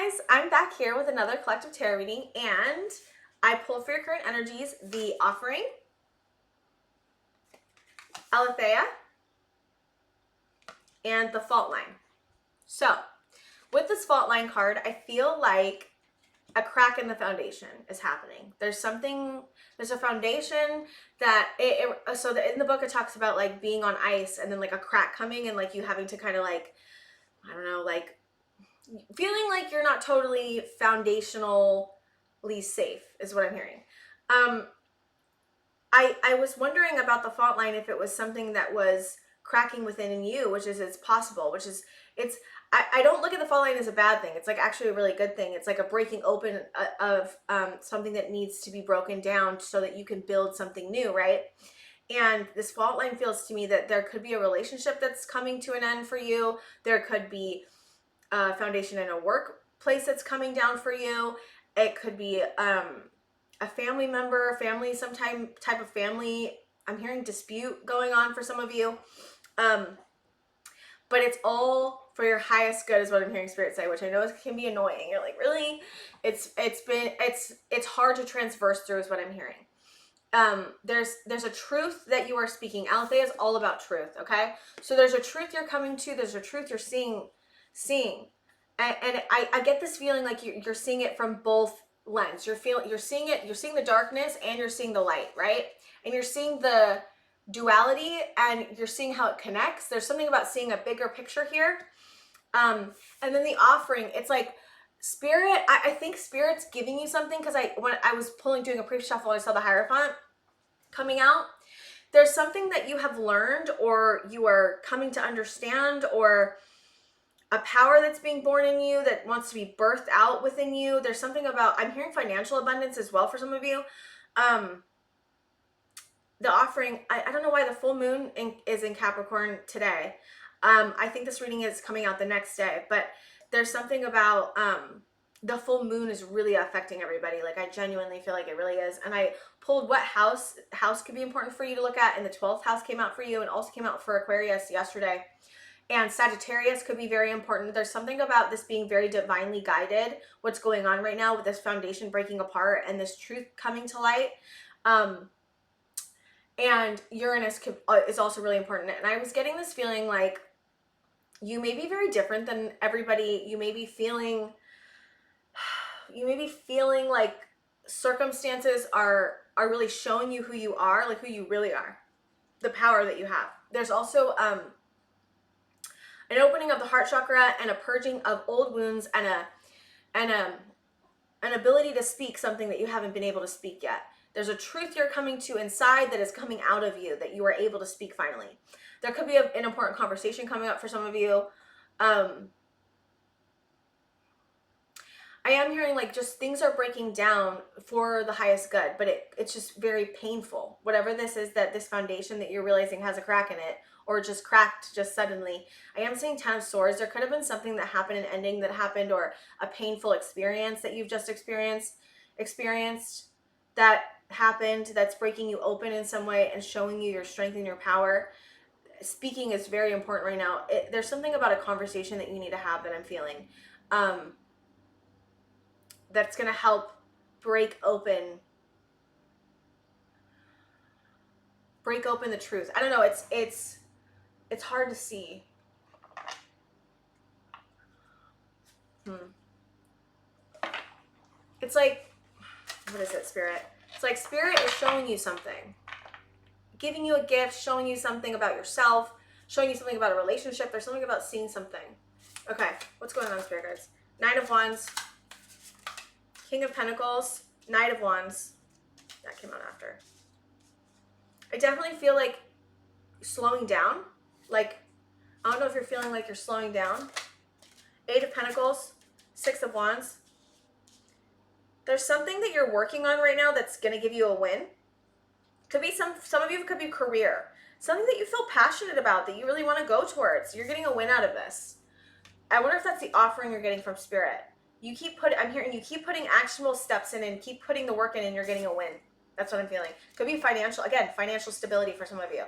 guys, I'm back here with another collective tarot reading, and I pulled for your current energies the Offering, Aletheia, and the Fault Line. So, with this Fault Line card, I feel like a crack in the foundation is happening. There's a foundation that, so in the book it talks about like being on ice and then like a crack coming and like you having to kind of like, I don't know, like feeling like you're not totally foundationally safe is what I'm hearing. I was wondering about the fault line, if it was something that was cracking within you, which is it's possible, which is I don't look at the fault line as a bad thing. It's like actually a really good thing. It's like a breaking open of something that needs to be broken down so that you can build something new, right? And this fault line feels to me that there could be a relationship that's coming to an end for you. There could be a foundation in a workplace that's coming down for you. It could be a family member, some type of family. I'm hearing dispute going on for some of you. But it's all for your highest good is what I'm hearing Spirit say, which I know can be annoying. You're like, really? It's hard to transverse through is what I'm hearing. There's a truth that you are speaking. Aletheia is all about truth, okay? So there's a truth you're coming to, there's a truth you're seeing. And I get this feeling like you're seeing it from both lens. You're seeing the darkness and you're seeing the light, right? And you're seeing the duality and you're seeing how it connects. There's something about seeing a bigger picture here. And then the Offering, it's like Spirit, I think Spirit's giving you something, because when I was doing a pre-shuffle, I saw the Hierophant coming out. There's something that you have learned or you are coming to understand, or a power that's being born in you that wants to be birthed out within you. There's something about, I'm hearing financial abundance as well for some of you. The Offering, I don't know why the full moon is in Capricorn today. I think this reading is coming out the next day, but there's something about the full moon is really affecting everybody. Like I genuinely feel like it really is. And I pulled what house could be important for you to look at, and the 12th house came out for you and also came out for Aquarius yesterday. And Sagittarius could be very important. There's something about this being very divinely guided, what's going on right now with this foundation breaking apart and this truth coming to light. And Uranus is also really important. And I was getting this feeling like you may be very different than everybody. You may be feeling like circumstances are really showing you who you are, like who you really are, the power that you have. There's also an opening of the heart chakra and a purging of old wounds and an ability to speak something that you haven't been able to speak yet. There's a truth you're coming to inside that is coming out of you that you are able to speak finally. There could be an important conversation coming up for some of you. I am hearing like just things are breaking down for the highest good, but it's just very painful. Whatever this is, that this foundation that you're realizing has a crack in it, or just cracked just suddenly. I am seeing 10 of Swords. There could have been something that happened, an ending that happened, or a painful experience that you've just experienced that happened that's breaking you open in some way and showing you your strength and your power. Speaking is very important right now. There's something about a conversation that you need to have that I'm feeling. That's going to help break open the truth. I don't know. It's hard to see. It's like, what is it, Spirit? It's like Spirit is showing you something, giving you a gift, showing you something about yourself, showing you something about a relationship. There's something about seeing something. Okay, what's going on, Spirit guides? Knight of Wands, King of Pentacles, Knight of Wands. That came out after. I definitely feel like slowing down. Like, I don't know if you're feeling like you're slowing down. 8 of Pentacles, 6 of Wands. There's something that you're working on right now that's going to give you a win. Could be some of you, it could be career. Something that you feel passionate about, that you really want to go towards. You're getting a win out of this. I wonder if that's the offering you're getting from Spirit. I'm hearing you keep putting actionable steps in and keep putting the work in, and you're getting a win. That's what I'm feeling. Could be financial, again, financial stability for some of you.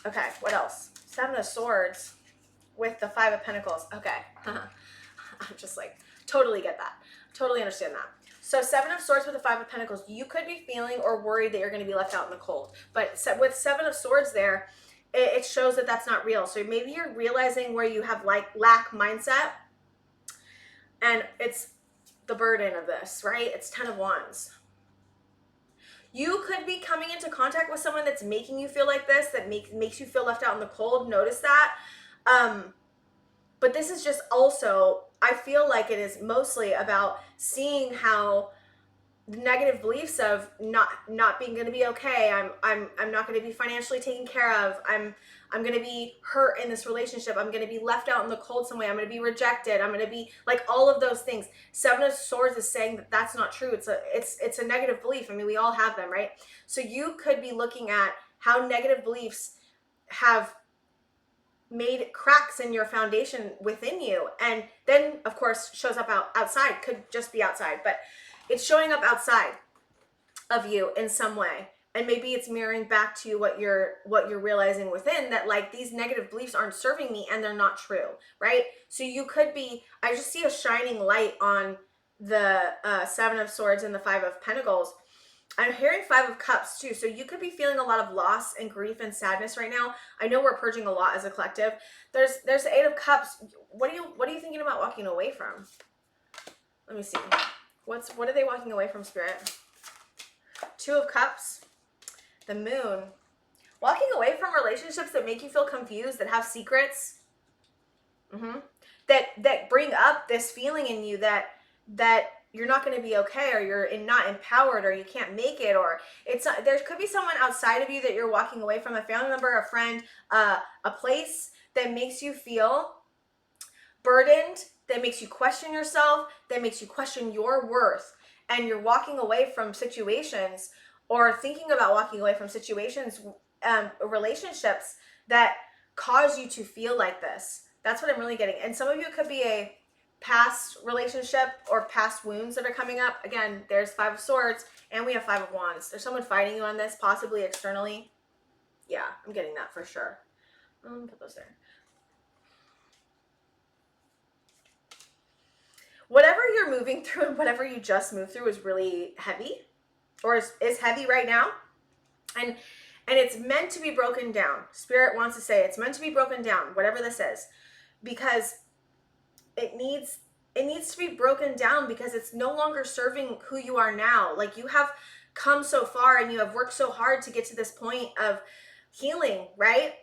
Okay, what else? 7 of Swords with the 5 of Pentacles. Okay. I'm just like, Totally get that. Totally understand that. So 7 of Swords with the 5 of Pentacles, you could be feeling or worried that you're going to be left out in the cold. But with 7 of Swords there, it shows that that's not real. So maybe you're realizing where you have like lack mindset, and it's the burden of this, right? It's 10 of Wands. You could be coming into contact with someone that's making you feel like this, that makes you feel left out in the cold. Notice that. But this is just also, I feel like it is mostly about seeing how the negative beliefs of not being going to be okay. I'm not going to be financially taken care of. I'm going to be hurt in this relationship. I'm going to be left out in the cold some way. I'm going to be rejected. I'm going to be like all of those things. 7 of Swords is saying that that's not true. It's a negative belief. I mean, we all have them, right? So you could be looking at how negative beliefs have made cracks in your foundation within you, and then of course shows up outside. Could just be outside, but it's showing up outside of you in some way, and maybe it's mirroring back to what you're realizing within, that like these negative beliefs aren't serving me and they're not true, right? So you could be, I just see a shining light on the 7 of Swords and the 5 of Pentacles. I'm hearing 5 of Cups too. So you could be feeling a lot of loss and grief and sadness right now. I know we're purging a lot as a collective. There's the 8 of Cups. What are you thinking about walking away from? Let me see. What are they walking away from, Spirit? 2 of Cups. The Moon. Walking away from relationships that make you feel confused, that have secrets. That bring up this feeling in you that you're not going to be okay, or you're not empowered, or you can't make it, or there could be someone outside of you that you're walking away from, a family member, a friend, a place that makes you feel burdened, that makes you question yourself, that makes you question your worth, and you're walking away from situations, or thinking about walking away from situations, relationships that cause you to feel like this. That's what I'm really getting. And some of you, it could be a past relationship or past wounds that are coming up. Again, there's 5 of Swords and we have 5 of Wands. There's someone fighting you on this, possibly externally. Yeah, I'm getting that for sure. Put those there. Whatever you're moving through and whatever you just moved through is really heavy, or is heavy right now. And it's meant to be broken down. Spirit wants to say it's meant to be broken down, whatever this is, because it needs to be broken down, because it's no longer serving who you are now. Like, you have come so far and you have worked so hard to get to this point of healing, right?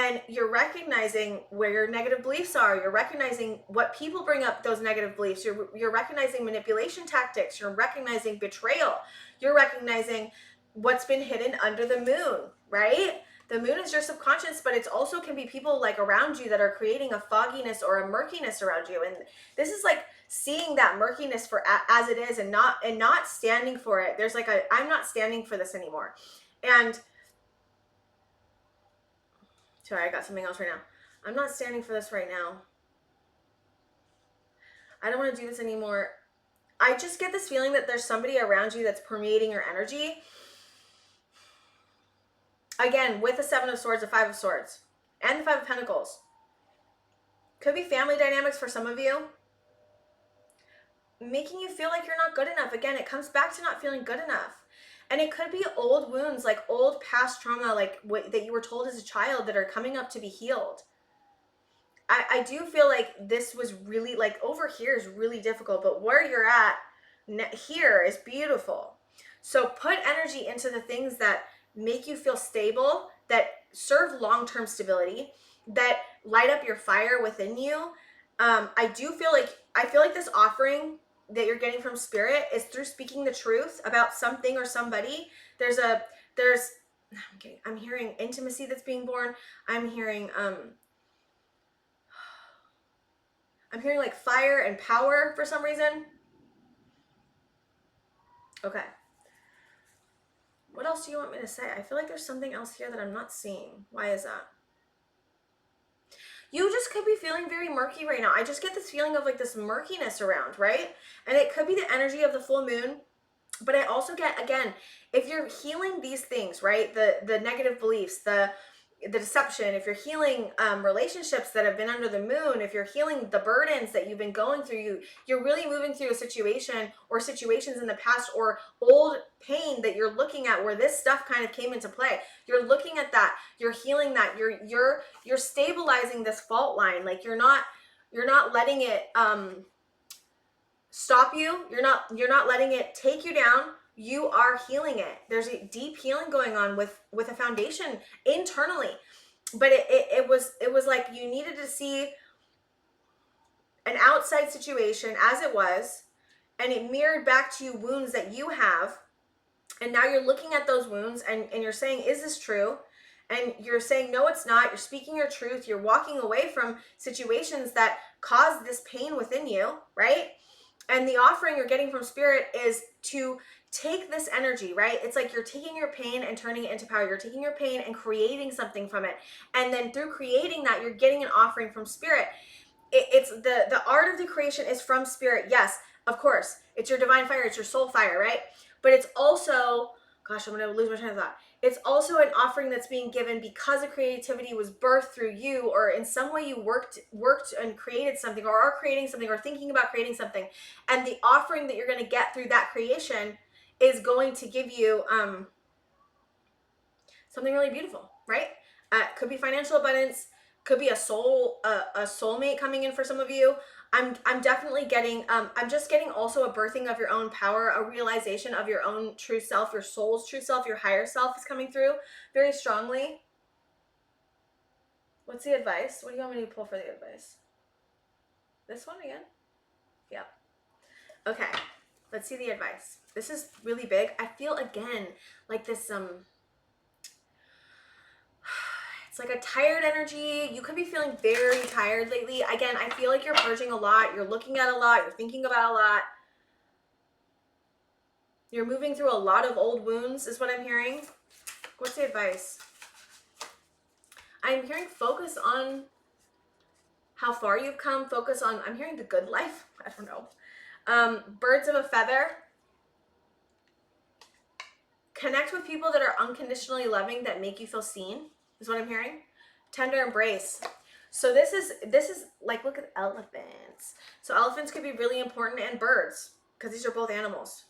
And you're recognizing where your negative beliefs are. You're recognizing what people bring up, those negative beliefs. You're recognizing manipulation tactics. You're recognizing betrayal. You're recognizing what's been hidden under the moon, right? The moon is your subconscious, but it's also can be people like around you that are creating a fogginess or a murkiness around you. And this is like seeing that murkiness for as it is, and not standing for it. There's like I'm not standing for this anymore. And sorry, I got something else right now. I'm not standing for this right now. I don't want to do this anymore. I just get this feeling that there's somebody around you that's permeating your energy. Again, with the 7 of Swords, the 5 of Swords, and the 5 of Pentacles. Could be family dynamics for some of you. Making you feel like you're not good enough. Again, it comes back to not feeling good enough. And it could be old wounds, like old past trauma, like that you were told as a child, that are coming up to be healed. I do feel like this was really, like, over here is really difficult, but where you're at here is beautiful. So put energy into the things that make you feel stable, that serve long-term stability, that light up your fire within you. I feel like this offering that you're getting from Spirit is through speaking the truth about something or somebody. I'm hearing intimacy that's being born. I'm hearing like fire and power for some reason. Okay. What else do you want me to say? I feel like there's something else here that I'm not seeing. Why is that? You just could be feeling very murky right now. I just get this feeling of like this murkiness around, right? And it could be the energy of the full moon. But I also get, again, if you're healing these things, right? The negative beliefs, the the deception, if you're healing relationships that have been under the moon, if you're healing the burdens that you've been going through, you're really moving through a situation or situations in the past or old pain that you're looking at where this stuff kind of came into play. You're looking at that, you're healing that, you're stabilizing this fault line. Like you're not letting it stop you. You're not letting it take you down. You are healing it. There's a deep healing going on with a foundation internally. But it was like you needed to see an outside situation as it was, and it mirrored back to you wounds that you have. And now you're looking at those wounds and you're saying, is this true? And you're saying, no, it's not. You're speaking your truth. You're walking away from situations that cause this pain within you, right? And the offering you're getting from Spirit is to take this energy, right? It's like you're taking your pain and turning it into power. You're taking your pain and creating something from it. And then through creating that, you're getting an offering from Spirit. It's the art of the creation is from Spirit. Yes, of course. It's your divine fire. It's your soul fire, right? But it's also, gosh, I'm going to lose my train of thought. It's also an offering that's being given because the creativity was birthed through you, or in some way you worked and created something, or are creating something, or thinking about creating something. And the offering that you're going to get through that creation is going to give you something really beautiful, right? Could be financial abundance, could be a soulmate coming in for some of you. I'm definitely getting, I'm just getting also a birthing of your own power, a realization of your own true self, your soul's true self, your higher self is coming through very strongly. What's the advice? What do you want me to pull for the advice? This one again? Yeah. Okay, let's see the advice. This is really big. I feel again like this, it's like a tired energy. You could be feeling very tired lately. Again, I feel like you're purging a lot. You're looking at a lot. You're thinking about a lot. You're moving through a lot of old wounds is what I'm hearing. What's the advice? I'm hearing focus on how far you've come. Focus on, I'm hearing the good life. I don't know. Birds of a feather. Connect with people that are unconditionally loving, that make you feel seen, is what I'm hearing. Tender embrace. So this is like, look at elephants. So elephants could be really important, and birds, because these are both animals.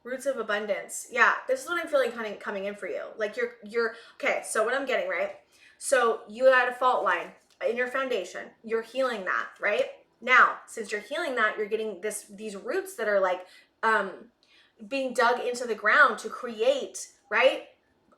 Roots of abundance. Yeah, this is what I'm feeling kind of coming in for you. Like you're okay. So what I'm getting, right? So you had a fault line in your foundation. You're healing that, right? Now, since you're healing that, you're getting these roots that are like being dug into the ground to create, right?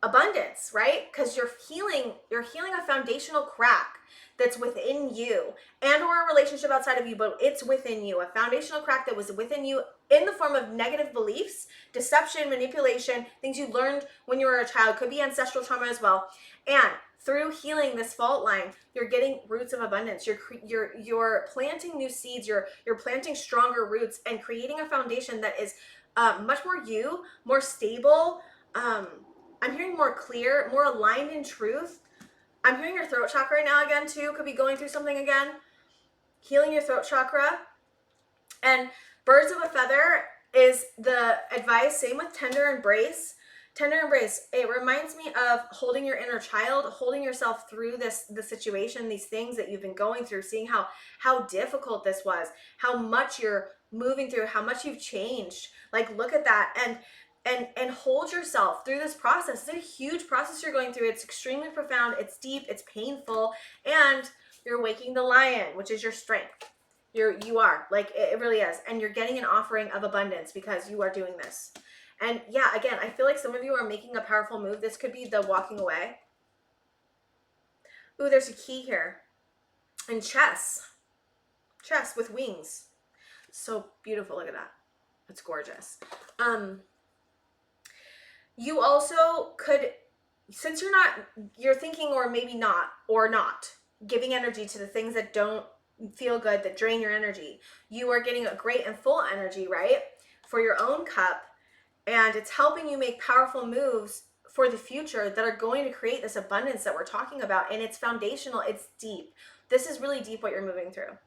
Abundance, right? Because you're healing a foundational crack that's within you, and or a relationship outside of you, but it's within you, a foundational crack that was within you in the form of negative beliefs, deception, manipulation, things you learned when you were a child, could be ancestral trauma as well. And through healing this fault line, you're getting roots of abundance. You're planting new seeds. You're planting stronger roots and creating a foundation that is much more you, more stable. I'm hearing more clear, more aligned in truth. I'm hearing your throat chakra right now again too. Could be going through something again. Healing your throat chakra. And birds of a feather is the advice. Same with tender embrace. Tender embrace. It reminds me of holding your inner child, holding yourself through the situation, these things that you've been going through, seeing how difficult this was, how much you're moving through, how much you've changed. Like, look at that. And hold yourself through this process. It's a huge process you're going through. It's extremely profound. It's deep. It's painful. And you're waking the lion, which is your strength. You are. Like, it really is. And you're getting an offering of abundance because you are doing this. And yeah, again, I feel like some of you are making a powerful move. This could be the walking away. Ooh, there's a key here. And chess. Chess with wings. So beautiful. Look at that. It's gorgeous. You also could, since you're thinking, or maybe not, giving energy to the things that don't feel good, that drain your energy. You are getting a great and full energy, right? For your own cup. And it's helping you make powerful moves for the future that are going to create this abundance that we're talking about. And it's foundational. It's deep. This is really deep what you're moving through.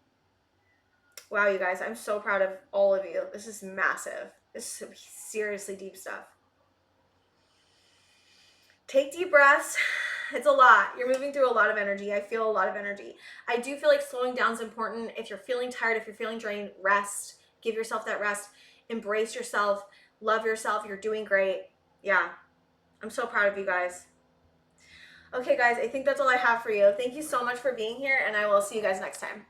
Wow, you guys, I'm so proud of all of you. This is massive. This is seriously deep stuff. Take deep breaths It's a lot. You're moving through a lot of energy. I feel a lot of energy. I do feel like slowing down is important. If you're feeling tired, if you're feeling drained, rest. Give yourself that rest. Embrace yourself. Love yourself. You're doing great. Yeah. I'm so proud of you guys. Okay, guys, I think that's all I have for you. Thank you so much for being here, and I will see you guys next time.